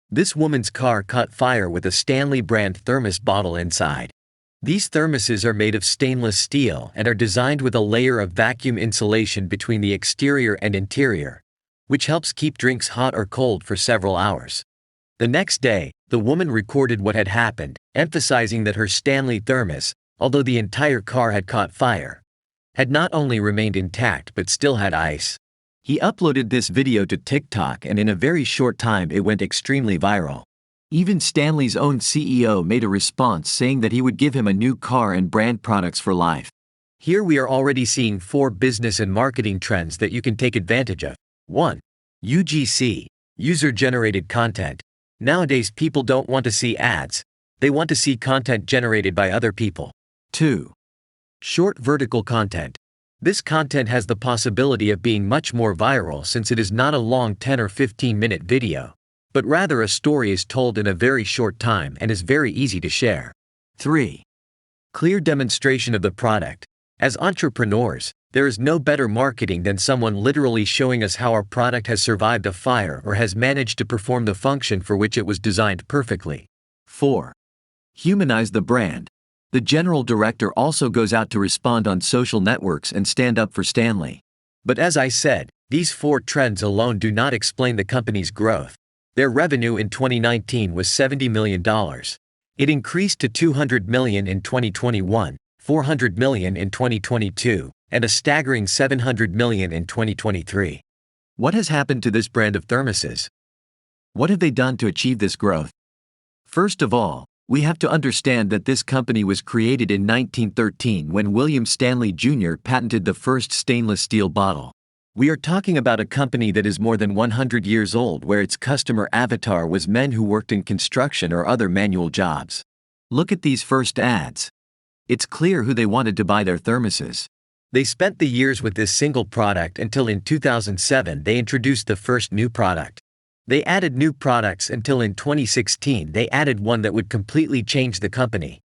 This woman's car caught fire with a Stanley brand thermos bottle inside. These thermoses are made of stainless steel and are designed with a layer of vacuum insulation between the exterior and interior, which helps keep drinks hot or cold for several hours. The next day, the woman recorded what had happened, emphasizing that her Stanley thermos, although the entire car had caught fire, had not only remained intact but still had ice. He uploaded this video to TikTok, and in a very short time it went extremely viral. Even Stanley's own CEO made a response saying that he would give him a new car and brand products for life. Here we are already seeing 4 business and marketing trends that you can take advantage of. 1. UGC, user-generated content. Nowadays people don't want to see ads, they want to see content generated by other people. 2. Short vertical content. This content has the possibility of being much more viral since it is not a long 10 or 15-minute video, but rather a story is told in a very short time and is very easy to share. 3. Clear demonstration of the product. As entrepreneurs, there is no better marketing than someone literally showing us how our product has survived a fire or has managed to perform the function for which it was designed perfectly. 4. Humanize the brand. The general director also goes out to respond on social networks and stand up for Stanley. But as I said, these 4 trends alone do not explain the company's growth. Their revenue in 2019 was $70 million. It increased to $200 million in 2021, $400 million in 2022, and a staggering $700 million in 2023. What has happened to this brand of thermoses? What have they done to achieve this growth? First of all, we have to understand that this company was created in 1913 when William Stanley Jr. patented the first stainless steel bottle. We are talking about a company that is more than 100 years old, where its customer avatar was men who worked in construction or other manual jobs. Look at these first ads. It's clear who they wanted to buy their thermoses. They spent the years with this single product until in 2007 they introduced the first new product. They added new products until in 2016 they added one that would completely change the company.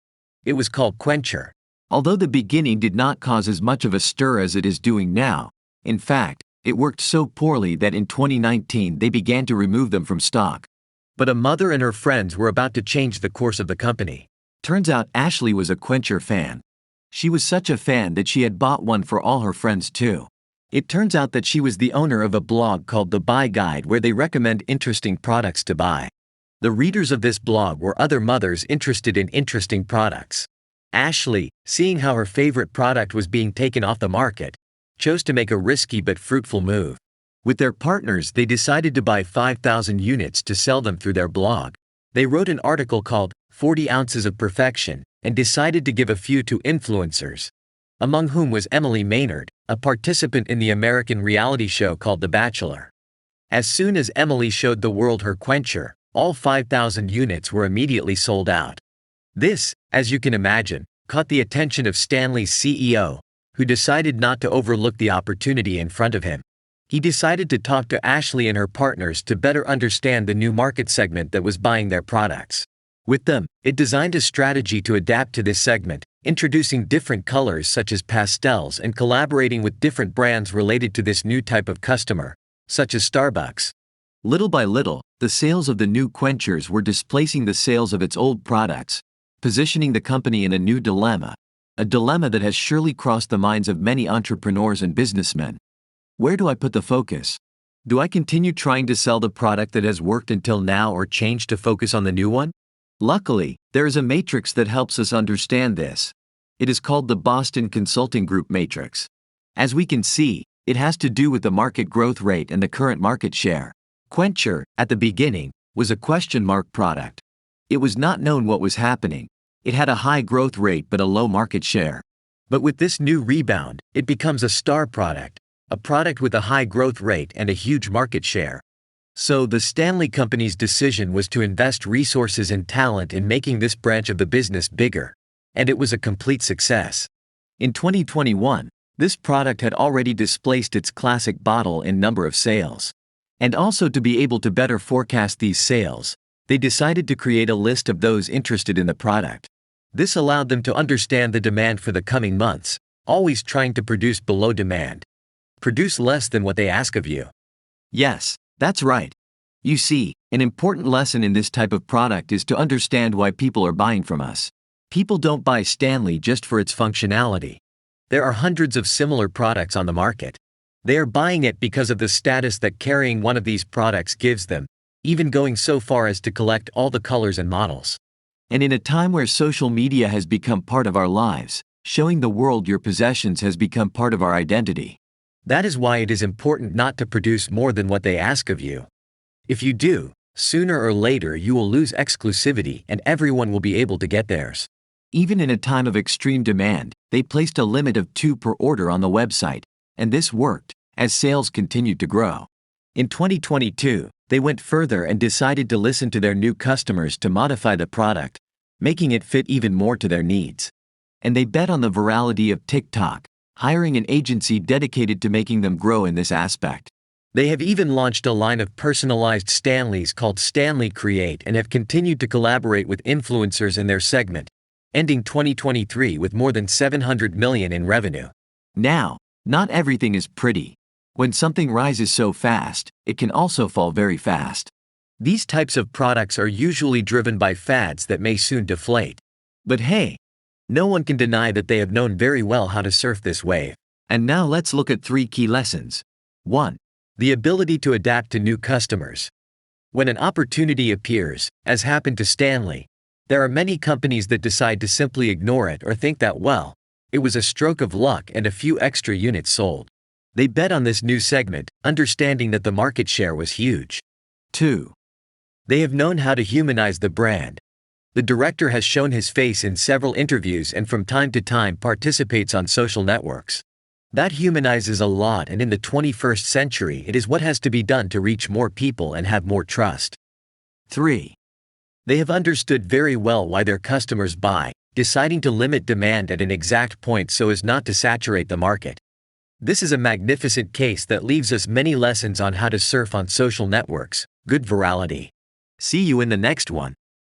It was called Quencher. Although the beginning did not cause as much of a stir as it is doing now, in fact, it worked so poorly that in 2019 they began to remove them from stock. But a mother and her friends were about to change the course of the company. Turns out Ashley was a Quencher fan. She was such a fan that she had bought one for all her friends too. It turns out that she was the owner of a blog called The Buy Guide, where they recommend interesting products to buy. The readers of this blog were other mothers interested in interesting products. Ashley, seeing how her favorite product was being taken off the market, chose to make a risky but fruitful move. With their partners, they decided to buy 5,000 units to sell them through their blog. They wrote an article called 40 Ounces of Perfection and decided to give a few to influencers, among whom was Emily Maynard, a participant in the American reality show called The Bachelor. As soon as Emily showed the world her Quencher, all 5,000 units were immediately sold out. This, as you can imagine, caught the attention of Stanley's CEO, who decided not to overlook the opportunity in front of him. He decided to talk to Ashley and her partners to better understand the new market segment that was buying their products. With them, it designed a strategy to adapt to this segment, introducing different colors such as pastels and collaborating with different brands related to this new type of customer, such as Starbucks. Little by little, the sales of the new Quenchers were displacing the sales of its old products, positioning the company in a new dilemma, a dilemma that has surely crossed the minds of many entrepreneurs and businessmen. Where do I put the focus? Do I continue trying to sell the product that has worked until now or change to focus on the new one? Luckily, there is a matrix that helps us understand this. It is called the Boston Consulting Group matrix. As we can see, it has to do with the market growth rate and the current market share. Quencher, at the beginning, was a question mark product. It was not known what was happening. It had a high growth rate but a low market share. But with this new rebound, it becomes a star product, a product with a high growth rate and a huge market share. So the Stanley Company's decision was to invest resources and talent in making this branch of the business bigger, and it was a complete success. In 2021, this product had already displaced its classic bottle in number of sales. And also, to be able to better forecast these sales, they decided to create a list of those interested in the product. This allowed them to understand the demand for the coming months, always trying to produce below demand. Produce less than what they ask of you. Yes, that's right. You see, an important lesson in this type of product is to understand why people are buying from us. People don't buy Stanley just for its functionality. There are hundreds of similar products on the market. They are buying it because of the status that carrying one of these products gives them, even going so far as to collect all the colors and models. And in a time where social media has become part of our lives, showing the world your possessions has become part of our identity. That is why it is important not to produce more than what they ask of you. If you do, sooner or later you will lose exclusivity and everyone will be able to get theirs. Even in a time of extreme demand, they placed a limit of 2 per order on the website, and this worked, as sales continued to grow. In 2022, they went further and decided to listen to their new customers to modify the product, making it fit even more to their needs. And they bet on the virality of TikTok, hiring an agency dedicated to making them grow in this aspect. They have even launched a line of personalized Stanleys called Stanley Create and have continued to collaborate with influencers in their segment, ending 2023 with more than $700 million in revenue. Now, not everything is pretty. When something rises so fast, it can also fall very fast. These types of products are usually driven by fads that may soon deflate. But hey, no one can deny that they have known very well how to surf this wave. And now let's look at 3 key lessons. 1. The ability to adapt to new customers. When an opportunity appears, as happened to Stanley, there are many companies that decide to simply ignore it or think that, well, it was a stroke of luck and a few extra units sold. They bet on this new segment, understanding that the market share was huge. 2. They have known how to humanize the brand. The director has shown his face in several interviews and from time to time participates on social networks. That humanizes a lot, and in the 21st century it is what has to be done to reach more people and have more trust. 3. They have understood very well why their customers buy, deciding to limit demand at an exact point so as not to saturate the market. This is a magnificent case that leaves us many lessons on how to surf on social networks. Good virality. See you in the next one.